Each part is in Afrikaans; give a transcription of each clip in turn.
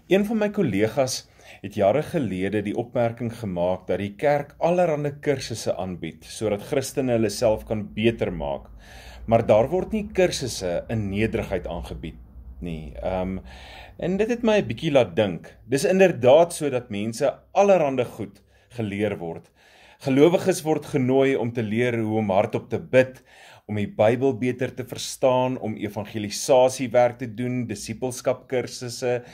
Een van my kollegas het jare gelede die opmerking gemaak dat die kerk allerhande kursusse aanbied, sodat Christene hulle self kan beter maak. Maar daar word nie kursusse in nederigheid aangebied nie. En dit het my 'n bietjie laat dink. Dis inderdaad so dat mense allerhande goed geleer word. Gelowiges word genooi om te leer hoe om hardop te bid, om die Bybel beter te verstaan, om evangelisasiewerk te doen, disippelskap kursusse,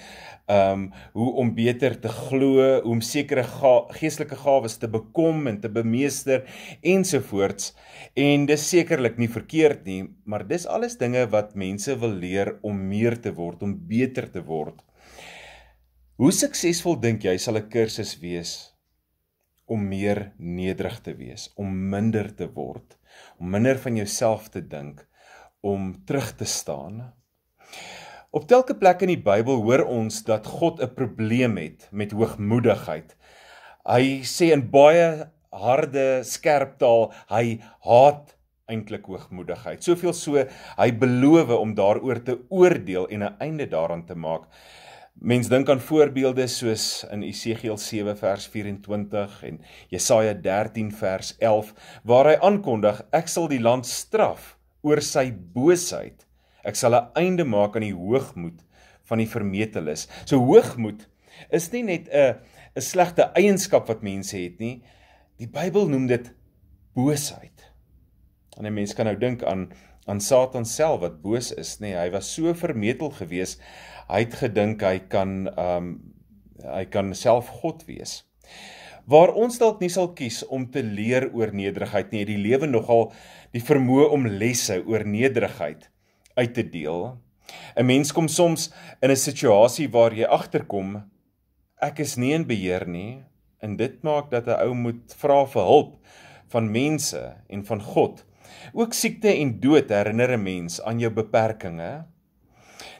hoe om beter te glo, hoe om sekere geestelike gawes te bekom en te bemeester, ensovoorts. En dis sekerlik nie verkeerd nie, maar dis alles dinge wat mense wil leer om meer te word, om beter te word. Hoe suksesvol dink jy sal 'n kursus wees om meer nederig te wees, om minder te word, om minder van jouself te dink, om terug te staan? Op telke plek in die Bybel hoor ons dat God 'n probleem het met hoogmoedigheid. Hy sê in baie harde, skerp taal, hy haat eintlik hoogmoedigheid. Soveel so, hy beloof om daaroor te oordeel en 'n einde daaraan te maak. Mens dink aan voorbeelde soos in Esegiel 7 vers 24 en Jesaja 13 vers 11, waar hy aankondig, ek sal die land straf oor sy boosheid. Ek sal 'n einde maak aan die hoogmoed van die vermeteles. So hoogmoed is nie net 'n slegte eienskap wat mense het nie. Die Bybel noem dit boosheid. En 'n mens kan nou dink aan Satan self wat boos is, nee, hy was so vermetel gewees. Hy het gedink hy kan self God wees. Waar ons dalk nie sal kies om te leer oor nederigheid nie, die lewe nogal die vermoë om lesse oor nederigheid uit te deel. 'n Mens kom soms in 'n situasie waar jy agterkom, ek is nie in beheer nie, en dit maak dat 'n ou moet vra vir hulp van mense en van God. Ook siekte en dood herinner 'n mens aan jou beperkings.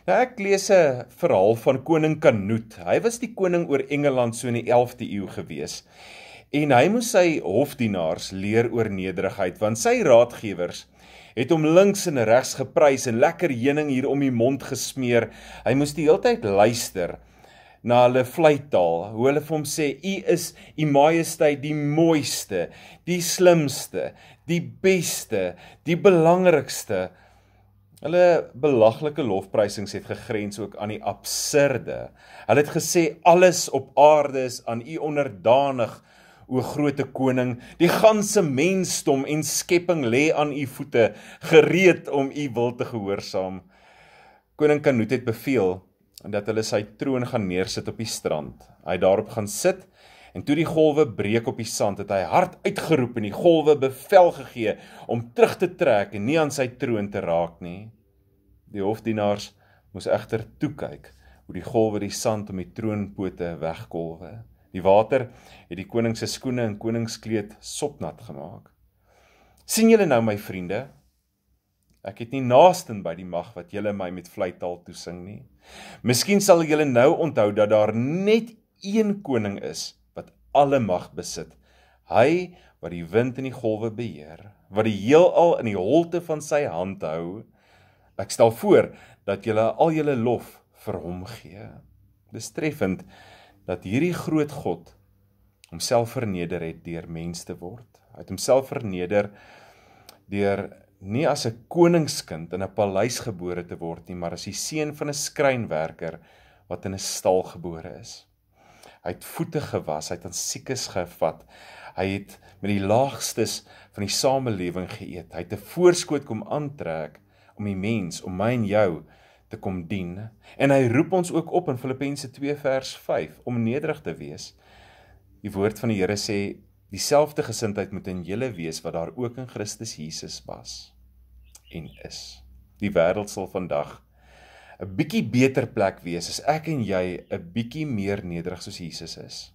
Nou ek lees 'n verhaal van koning Canute. Hy was die koning oor Engeland so in die 11de eeu gewees. En hy moes sy hofdienaars leer oor nederigheid, want sy raadgewers het hom links en regs geprys en lekker heuning hier om die mond gesmeer. Hy moes die hele tyd luister na hulle vleitaal, hoe hulle vir hom sê, u is, u majesteit, die mooiste, die slimste, die beste, die belangrikste. Hulle belaglike lofprysings het gegrens ook aan die absurde. Hulle het gesê, alles op aarde is aan u onderdanig, o grote koning, die ganse mensdom en skepping lê aan u voete, gereed om u wil te gehoorsaam. Koning Canute het beveel dat hulle sy troon gaan neersit op die strand. Hy het daarop gaan sit, en toe die golwe breek op die sand, het hy hard uitgeroep en die golwe bevel gegee om terug te trek en nie aan sy troon te raak nie. Die hofdienaars moes egter toekyk hoe die golwe die sand om die troonpote wegkolwe. Die water het die koning se skoene en koningskleed sopnat gemaak. Sien julle nou my vriende? Ek het nie naasten by die mag wat julle my met vleitaal toesing nie. Miskien sal julle nou onthou dat daar net een koning is wat alle mag besit. Hy wat die wind en die golwe beheer, wat die heelal in die holte van sy hand hou. Ek stel voor dat julle al julle lof vir hom gee. Dis treffend dat hierdie groot God homself verneder het deur mens te word. Hy het homself verneder deur nie as 'n koningskind in 'n paleis gebore te word nie, maar as die seun van 'n skrynwerker wat in 'n stal gebore is. Hy het voete gewas, hy het aan siekes gevat, hy het met die laagstes van die samelewing geëet, hy het 'n voorskoot kom aantrek om die mens, om my en jou te kom dien. En hy roep ons ook op in Filippense 2 vers 5 om nederig te wees. Die woord van die Here sê, dieselfde gesindheid moet in julle wees wat daar ook in Christus Jesus was en is. Die wêreld sal vandag 'n bietjie beter plek wees as ek en jy 'n bietjie meer nederig soos Jesus is.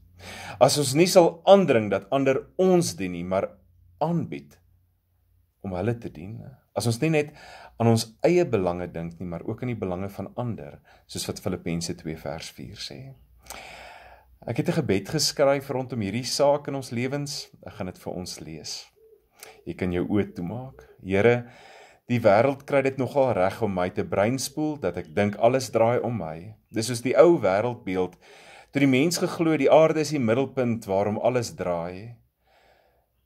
As ons nie sal aandring dat ander ons dien nie, maar aanbied om hulle te dien. As ons nie net aan ons eie belange dink nie, maar ook aan die belange van ander, soos wat Filippense 2 vers 4 sê. Ek het 'n gebed geskryf rondom hierdie saak in ons lewens. Ek gaan dit vir ons lees. Jy kan jou oë toemaak. Here, Die wêreld kry dit nogal reg om my te breinspoel, dat ek dink alles draai om my. Dis soos die ou wêreldbeeld, toe die mens geglo die aarde is die middelpunt waarom alles draai.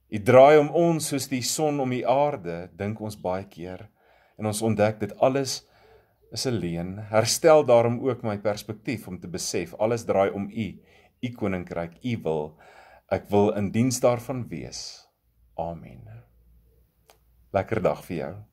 Die draai om ons soos die son om die aarde, dink ons baie keer, en ons ontdek dit alles is 'n leuen. Herstel daarom ook my perspektief om te besef, alles draai om U koninkryk, U wil. Ek wil in diens daarvan wees. Amen. Lekker dag vir jou.